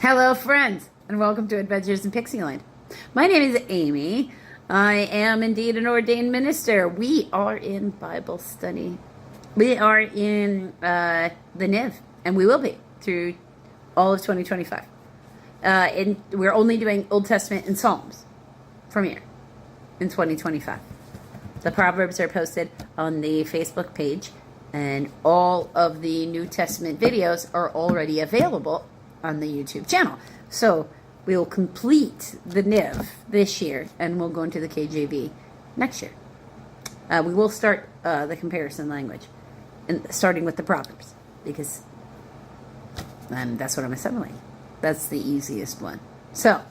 Hello, friends, and welcome to Adventures in Pixieland. My name is Amy. I am indeed an ordained minister. We are in Bible study. We are in the NIV, and we will be through all of 2025. And we're only doing Old Testament and Psalms from here in 2025. The Proverbs are posted on the Facebook page, and all of the New Testament videos are already available on the YouTube channel. So we will complete the NIV this year, and we'll go into the KJV next year. We will start the comparison language, and starting with the Proverbs, because that's what I'm assembling. That's the easiest one. So,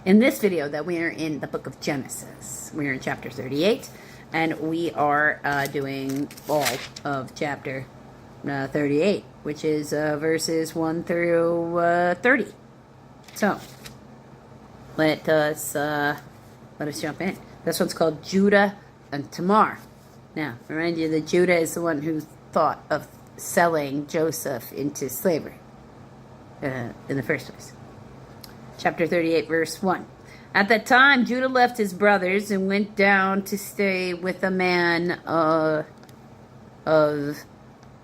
in this video that we are in the book of Genesis, we are in chapter 38, and we are doing all of chapter 38, which is verses 1 through 30. So, let us jump in. This one's called Judah and Tamar. Now, remind you that Judah is the one who thought of selling Joseph into slavery in the first place. Chapter 38, verse 1. At that time, Judah left his brothers and went down to stay with a man of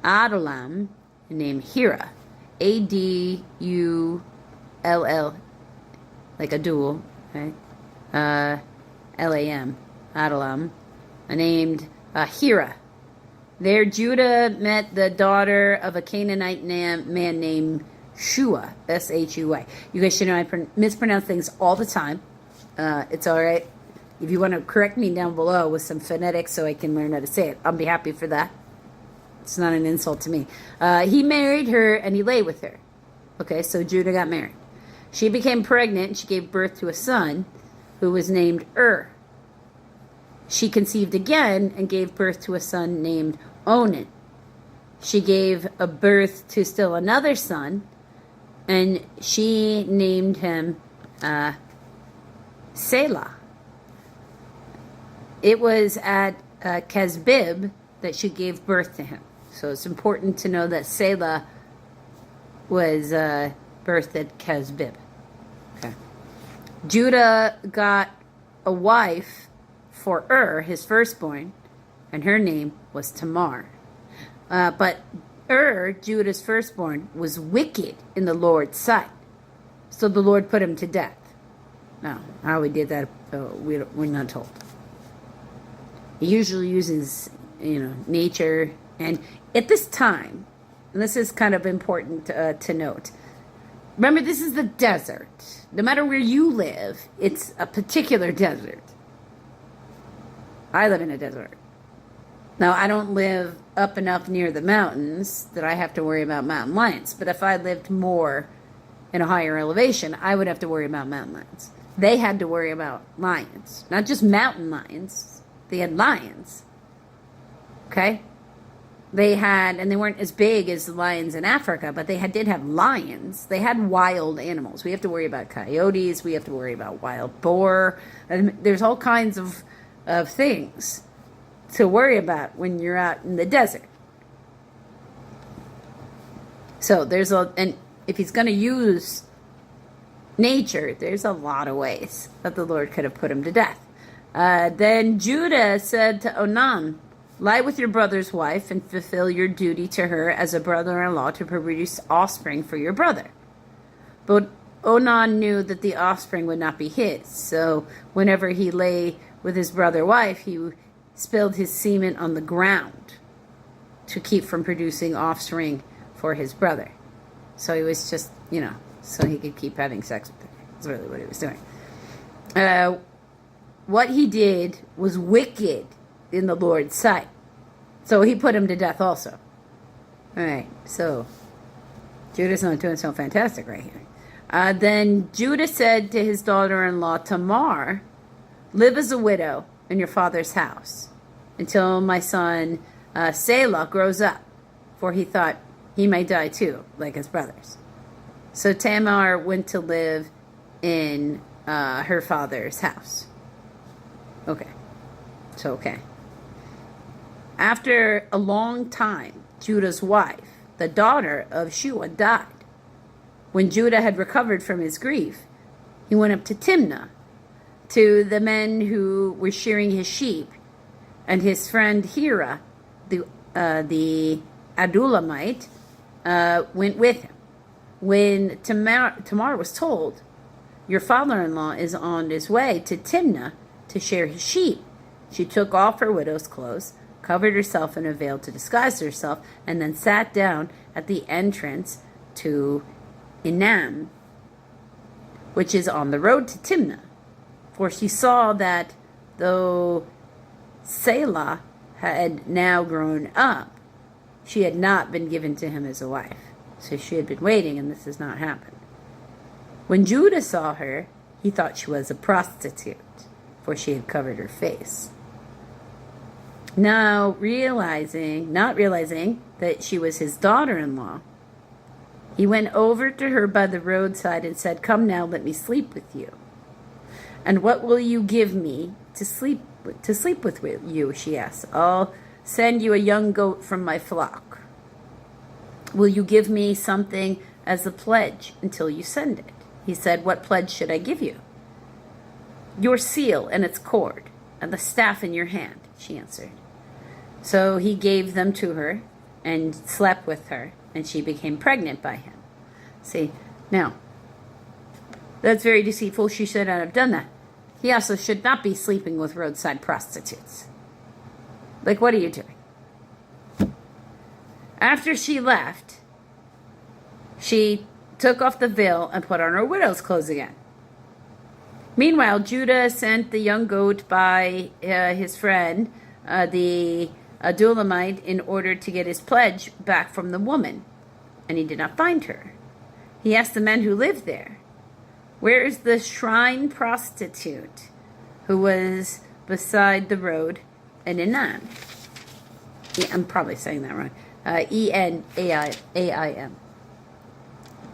Adullam named Hira, Adull, like a duel, right? Lam, Adullam, named Hira. There, Judah met the daughter of a Canaanite man named Shua, S-H-U-A. You guys should know I mispronounce things all the time. It's all right. If you want to correct me down below with some phonetics so I can learn how to say it, I'll be happy for that. It's not an insult to me. He married her and he lay with her. Okay, so Judah got married. She became pregnant and she gave birth to a son who was named She conceived again and gave birth to a son named Onan. She gave a birth to still another son, and she named him Selah. It was at Kezbib that she gave birth to him. So it's important to know that Selah was birthed at Kezbib. Okay. Judah got a wife for his firstborn, and her name was Tamar. But Judah's firstborn, was wicked in the Lord's sight. So the Lord put him to death. Now, how he did that, we're not told. He usually uses, nature. And at this time, and this is kind of important to note, remember, this is the desert. No matter where you live, it's a particular desert. I live in a desert. Now, I don't live up enough near the mountains that I have to worry about mountain lions. But if I lived more in a higher elevation, I would have to worry about mountain lions. They had to worry about lions. Not just mountain lions. They had lions. Okay? They had, and they weren't as big as the lions in Africa, but they did have lions. They had wild animals. We have to worry about coyotes. We have to worry about wild boar. And there's all kinds of things to worry about when you're out in the desert. So and if he's going to use nature, there's a lot of ways that the Lord could have put him to death. Then Judah said to Onan, lie with your brother's wife and fulfill your duty to her as a brother-in-law to produce offspring for your brother. But Onan knew that the offspring would not be his, so whenever he lay with his brother's wife, he spilled his semen on the ground to keep from producing offspring for his brother. So he was just, so he could keep having sex with her. That's really what he was doing. What he did was wicked in the Lord's sight. So he put him to death also. All right, so Judah's not doing so fantastic right here. Then Judah said to his daughter-in-law Tamar, live as a widow in your father's house until my son Selah grows up, for he thought he might die too, like his brothers. So Tamar went to live in her father's house. Okay. After a long time, Judah's wife, the daughter of Shua, died. When Judah had recovered from his grief, he went up to Timnah, to the men who were shearing his sheep, and his friend Hira, the Adulamite, went with him. When Tamar was told, "Your father-in-law is on his way to Timnah to shear his sheep," she took off her widow's clothes, covered herself in a veil to disguise herself, and then sat down at the entrance to Enam, which is on the road to Timnah. For she saw that though Selah had now grown up, she had not been given to him as a wife. So she had been waiting, and this has not happened. When Judah saw her, he thought she was a prostitute, for she had covered her face. Now, not realizing that she was his daughter-in-law, he went over to her by the roadside and said, "Come now, let me sleep with you." "And what will you give me to sleep with you?" she asked. "I'll send you a young goat from my flock." "Will you give me something as a pledge until you send it?" He said, "What pledge should I give you?" "Your seal and its cord, and the staff in your hand," she answered. So he gave them to her and slept with her, and she became pregnant by him. See, now, that's very deceitful. She should not have done that. He also should not be sleeping with roadside prostitutes. Like, what are you doing? After she left, she took off the veil and put on her widow's clothes again. Meanwhile, Judah sent the young goat by his friend, the Adulamite, in order to get his pledge back from the woman, and he did not find her. He asked the men who lived there, "Where is the shrine prostitute who was beside the road in Enam?" I'm probably saying that wrong. Enaim.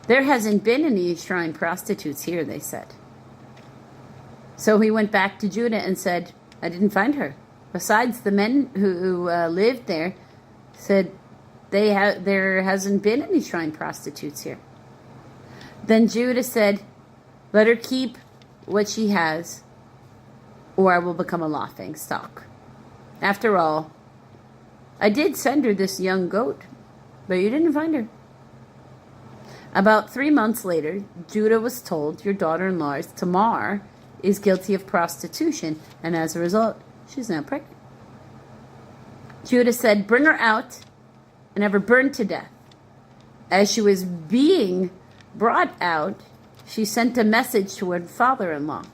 "There hasn't been any shrine prostitutes here," they said. So he went back to Judah and said, "I didn't find her. Besides, the men who lived there said there hasn't been any shrine prostitutes here." Then Judah said, "Let her keep what she has, or I will become a laughing stock. After all, I did send her this young goat, but you didn't find her." About 3 months later, Judah was told, "Your daughter-in-law, Tamar, is guilty of prostitution, and as a result, she's now pregnant." Judah said, "Bring her out and have her burned to death." As she was being brought out, she sent a message to her father-in-law,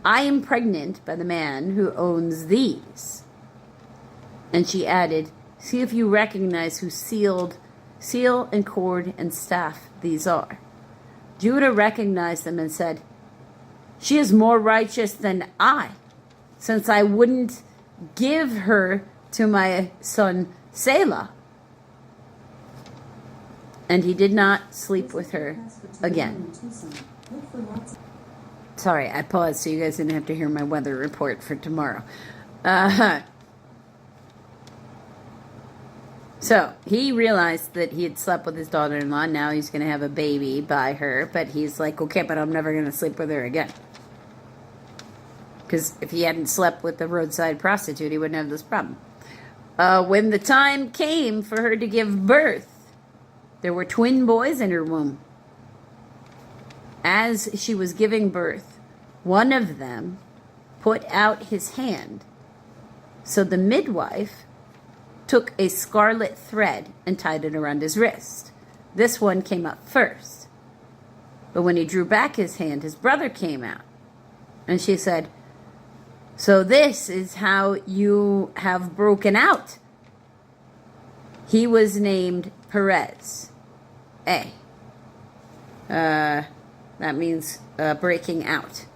"I am pregnant by the man who owns these." And she added, "See if you recognize whose seal and cord and staff these are." Judah recognized them and said, "She is more righteous than I, since I wouldn't give her to my son Selah." And he did not sleep with her again. Sorry, I paused so you guys didn't have to hear my weather report for tomorrow. So he realized that he had slept with his daughter-in-law. Now he's going to have a baby by her. But he's like, "Okay, but I'm never going to sleep with her again." Because if he hadn't slept with the roadside prostitute, he wouldn't have this problem. When the time came for her to give birth, there were twin boys in her womb. As she was giving birth, one of them put out his hand. So the midwife took a scarlet thread and tied it around his wrist. This one came up first. But when he drew back his hand, his brother came out. And she said, "So this is how you have broken out." He was named Perez. That means breaking out.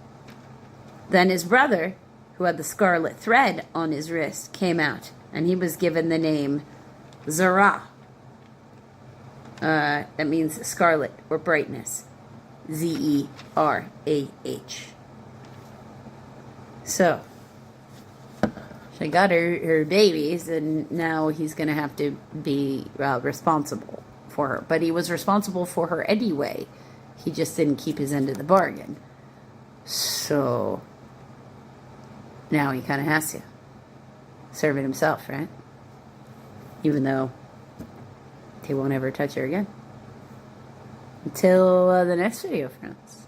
Then his brother, who had the scarlet thread on his wrist, came out, and he was given the name Zerah. That means scarlet or brightness. Zerah. So she got her babies, and now he's going to have to be responsible for her. But he was responsible for her anyway, He just didn't keep his end of the bargain. So now he kind of has to serve it himself, right? Even though they won't ever touch her again. Until the next video, friends.